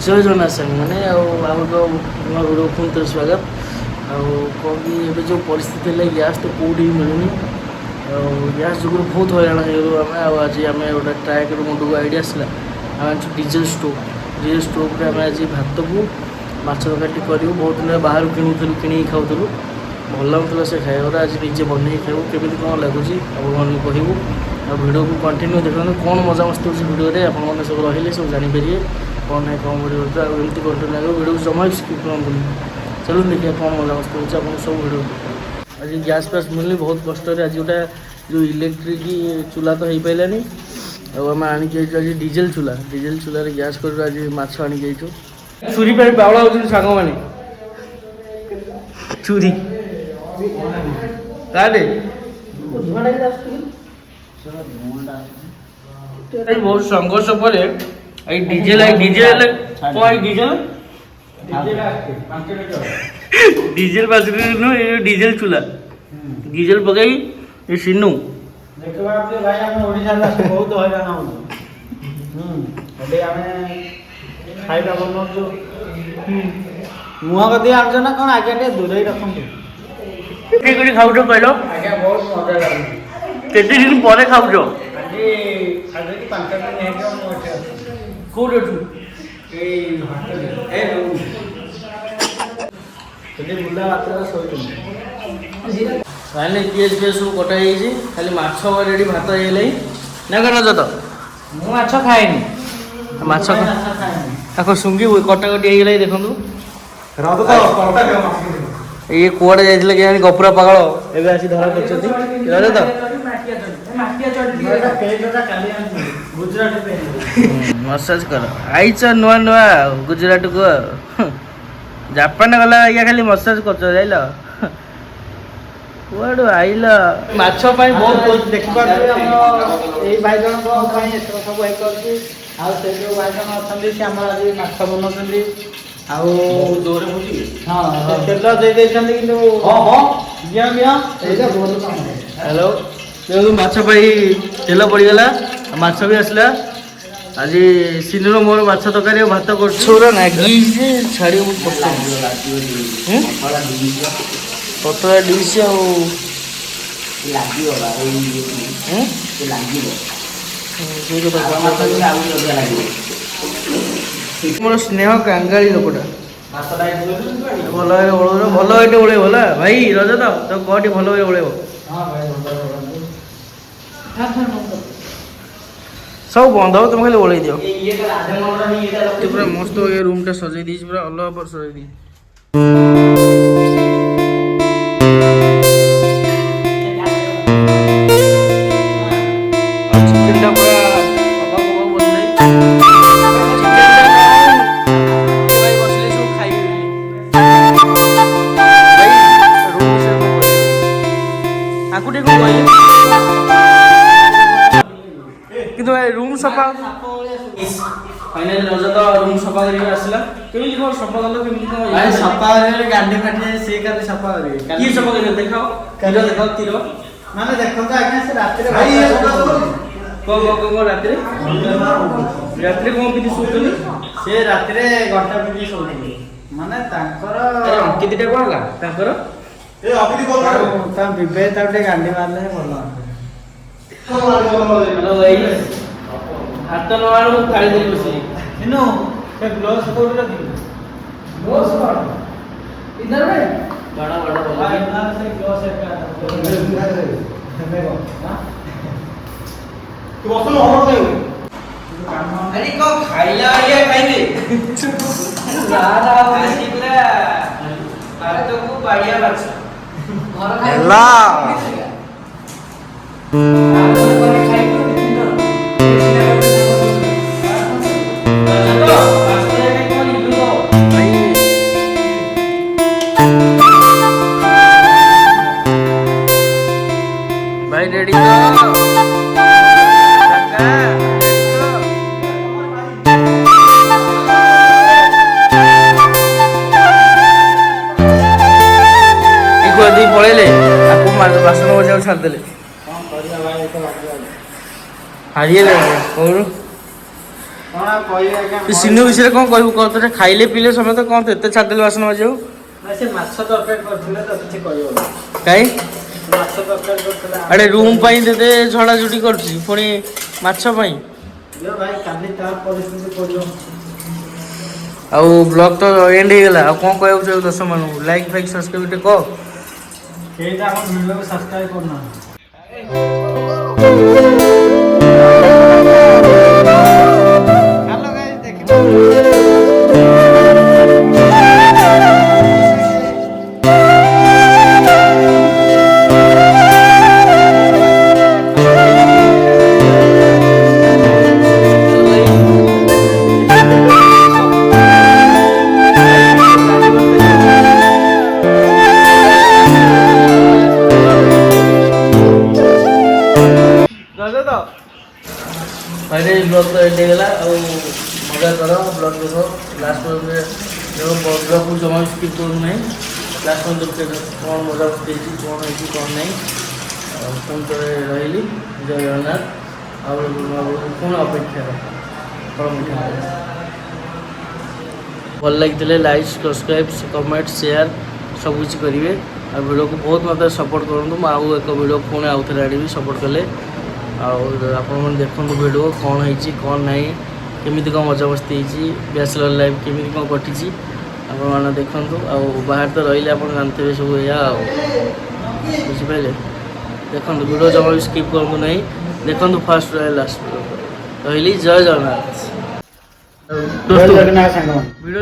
जय जगन्नाथ सांग मैंने आम नूआ भिडियो पुणी थे स्वागत कौन कि ए जो परिस्थिति है गैस तो कौटी मिलूनी गैस जो बहुत हैरान हो आज आम गोटे ट्राए कर मुंड को आईडिया आसला आम डीजेल स्टोव आम आज भात को माछ तरकारी करूँ बहुत दिन बाहर किणुलू कि खाऊलू भल लगुला से खाइबार आज निजे बन खाऊ केमी कौन लगुच आप कहूँ आ भिडियो को कंटिन्यू देखते कौन मजा मस्ती हो भिडियो आपने सब रही सब जानीपर कौन है कौन भिडियो एमती कंटिन्यू लगे भिडियो को जमा स्किप करूँ चलो देखिए कौन मजा मस्ती हो सब भिडियो आज गैस फैस मिलनी बहुत कष्ट आज गोटे जो इलेक्ट्रिक चूल्हा तो हो पारानी आम आनिक आज डीजेल चूल्हा गैस कर आज माछ आनिक चूरी पे बावला हो सांग मैंने चूरी काटे बहुत संघर्ष पर डीजेल डीजेल डीजेल चूल्हा डीजेल पकई सिनू बहुत हैरान खाଇବା ବନଉଛୁ ମୁହଁ କତି ଆଣୁଛ ନା କ'ଣ ଆଜ୍ଞା ଟିକେ ଦୂରେଇ ରଖନ୍ତୁ କେତେ ଖାଉଛ କହିଲ ଆଜ୍ଞା ବହୁତ ମଜା ଲାଗୁଛି କେତେ ଦିନ ପରେ ଖାଉଛ ଆଜି ଖାଇଦେକି 5 ଦିନ ହେଇଯିବ ମୁଁ ଏଠି ଅଛି କୋଉଠି ଅଛୁ ଏଇ ହଷ୍ଟେଲ ସେଠି ବୁଲା ମାତ୍ରା ଶୋଇଛନ୍ତି ତାହେଲେ ପିଆଜ ଫିଆଜ ସବୁ କଟା ହେଇଯାଇଛି ଖାଲି ମାଛ ରେଡ଼ି ଭାତ ହେଇଗଲାଣି ନା କ'ଣ ରଜ ତ ମୁଁ ମାଛ ଖାଏନି ମାଛ ତାକୁ ଶୁଙ୍ଗି କଟାକଟି ହେଇଗଲା ଦେଖନ୍ତୁ ଇଏ କୁଆଡ଼େ ଯାଇଥିଲେ କେଜାଣି ଗପୁରା ପାଗଳ ଏବେ ଆସି ଧରା କରିଛନ୍ତି ରଜ ତ ମସାଜ କର ଆଇଛ ନୂଆ ନୂଆ ଗୁଜୁରାଟକୁ ଜାପାନ ଗଲା ଆଜ୍ଞା ଖାଲି ମସାଜ କରୁଛ ଯାଇଲ କୁଆଡ଼ୁ ଆଇଲ ମାଛ ପାଇଁ ବହୁତ ଦେଖିପାରୁଛି ଆମ ଏଇ ଭାଇ ଜଣଙ୍କ ପାଇଁ ଏସବୁ ସବୁ ହେଇପାରୁଛି ଆଉ ସେ ଯେଉଁ ଭାଇ ଜଣ ଅଛନ୍ତି ସେ ଆମର ଆଜି ମାଛ ବନାଉଛନ୍ତି ଆଉ ହଁ ତେଲ ଦେଇ ଦେଇଛନ୍ତି କିନ୍ତୁ ହ୍ୟାଲୋ ଦେଖନ୍ତୁ ମାଛ ପାଇଁ ତେଲ ପଡ଼ିଗଲା ମାଛ ବି ଆସିଲା ଆଜି ସିନୁର ମୋର ମାଛ ତରକାରୀ ଆଉ ଭାତ କରୁଛୁ ନାଗି ଛାଡ଼ିବାକୁ କଷ୍ଟ ପତଳା ଡିସ୍ ଆଉ ମୋର ସ୍ନେହ କାଙ୍ଗାଳି ଲୋକଟା ଭଲ ଭାବରେ ଓଳେଇବ ହେଲା ଭାଇ ରଜ ତ କହ ଟିକେ ଭଲ ଭାବରେ ଓଳେଇବ ସବୁ ବନ୍ଦ ହବ ତମେ ଖାଲି ଓଳେଇ ଦିଅ ପୁରା ମସ୍ତ ଏ ରୁମ୍ଟା ସଜେଇ ଦେଇଛି ପୁରା ଅଲଗା ପରେ ସଜେଇ ଦେଇଛି रूम सफा फाइनल रज तो रूम सफा करके आसला केमिति को सफा करलो केमिति को भाई सफा करे गांडी फाटी से काली सफा करे की सफा करे देखाओ तीर माने देखो तो आज्ञा से रात रे भाई को रात रे को किति सुतनी से रात रे घंटा पिटी सोतनी माने तांकर अरे अंकितटा कोन ला तांकर ए अकिति कोन ता विवेक ताटे गांडी मारले भलो हेलो भाई हाथ नवाणु खाली दे बसी इनो से ग्लोव्स कोड रखी ग्लोव्स कोड इधर में बड़ा बोला इधर से ग्लोव्स है तू बसलो हो दे अरे को खाइला ये खाइले सारा वासी पूरा भात को बाड़िया बाछ हेला भाई रेडी पड़े बासन मजा छाड़देले हारिए कौन କହିବେ ଆଜ୍ଞା ତୁ ସିନୁ ବିଷୟରେ କ'ଣ କହିବୁ କହ? ତୋତେ ଖାଇଲେ ପିଇଲେ ସମେତ କ'ଣ ତୁ ଏତେ ଛାଡ଼ିଦେଲେ ବାସନ ମାଜିବାକୁ? ନା ସେ ମାଛ ତରକାରୀ କରିଥିଲେ ତ କିଛି କହିବନି। କାଇଁ ମାଛ ତରକାରୀ କରିଥିଲେ ଆଡ଼େ ରୁମ୍ ପାଇଁ ତତେ ଝଡ଼ାଝୁଡ଼ି କରୁଛି ପୁଣି ମାଛ ପାଇଁ। ଦିଅ ଭାଇ କାଲି ତା ପରିସ୍ଥିତି ପଡ଼ିବ। ଆଉ ବ୍ଲଗ୍ ତ ଏଣ୍ଡ ହେଇଗଲା। ଆଉ କ'ଣ କହିବାକୁ ଚାହୁଁ ଦର୍ଶକମାନଙ୍କୁ? ଲାଇକ୍ ଫାଇକ୍ ସବସ୍କ୍ରାଇବ୍ ଟିକେ କହ। ସେଇଟା ଆମ ଭିଡ଼ିଓକୁ ସବସ୍କ୍ରାଇବ୍ କରୁନାହାନ୍ତି। ହ୍ୟାଲୋ ଗାଇସ୍ फाइनली ब्लॉग तो एंड ହେଇଗଲା। ଆଉ ମଜା କର ବ୍ଲଗ୍ ଦେଖ ଲାଷ୍ଟ ବ୍ଲଗ୍ କୁ ଜମା ସ୍କିପ୍ କରୁ ନାହିଁ। ଲାଷ୍ଟ ପର୍ଯ୍ୟନ୍ତ ଦେଖ କ'ଣ ମଜା ହେଇଛି କ'ଣ ହେଇଛି କ'ଣ ନାହିଁ। ଆଉ ପୁଣି ଥରେ ରହିଲି ଜୟ ଜଗନ୍ନାଥ। ଆଉ ପୁଣି ଅପେକ୍ଷାର ଭଲ ଲାଗିଥିଲେ ଲାଇକ୍ ସବସ୍କ୍ରାଇବ୍ କମେଣ୍ଟ ସେୟାର ସବୁକିଛି କରିବେ। ଆଉ ଭିଡ଼ିଓକୁ ବହୁତ ମାତ୍ରାରେ ସପୋର୍ଟ କରନ୍ତୁ। ମୁଁ ଆଉ ଏକ ଭିଡ଼ିଓ ପୁଣି ଆଉ ଥରେ ଆଣିବି ସପୋର୍ଟ କଲେ। ଆଉ ଆପଣମାନେ ଦେଖନ୍ତୁ ଭିଡ଼ିଓ କ'ଣ ହେଇଛି କ'ଣ ନାହିଁ କେମିତି କ'ଣ ମଜାମସ୍ତି ହେଇଛି ବ୍ୟାଚଲର୍ ଲାଇଫ୍ କେମିତି କ'ଣ କଟିଛି ଆପଣମାନେ ଦେଖନ୍ତୁ। ଆଉ ବାହାରେ ତ ରହିଲେ ଆପଣ ଜାଣିଥିବେ ସବୁ ଏଇଆ ଆଉ ବୁଝିପାରିଲେ। ଦେଖନ୍ତୁ ଭିଡ଼ିଓ ଜମା ବି ସ୍କିପ୍ କରନ୍ତୁ ନାହିଁ। ଦେଖନ୍ତୁ ଫାର୍ଷ୍ଟ ଲାଷ୍ଟ ରହିଲି ଜୟ ଜଗନ୍ନାଥ। ଜୟ ଜଗନ୍ନାଥ ସାଙ୍ଗମାନେ। ଭିଡ଼ିଓ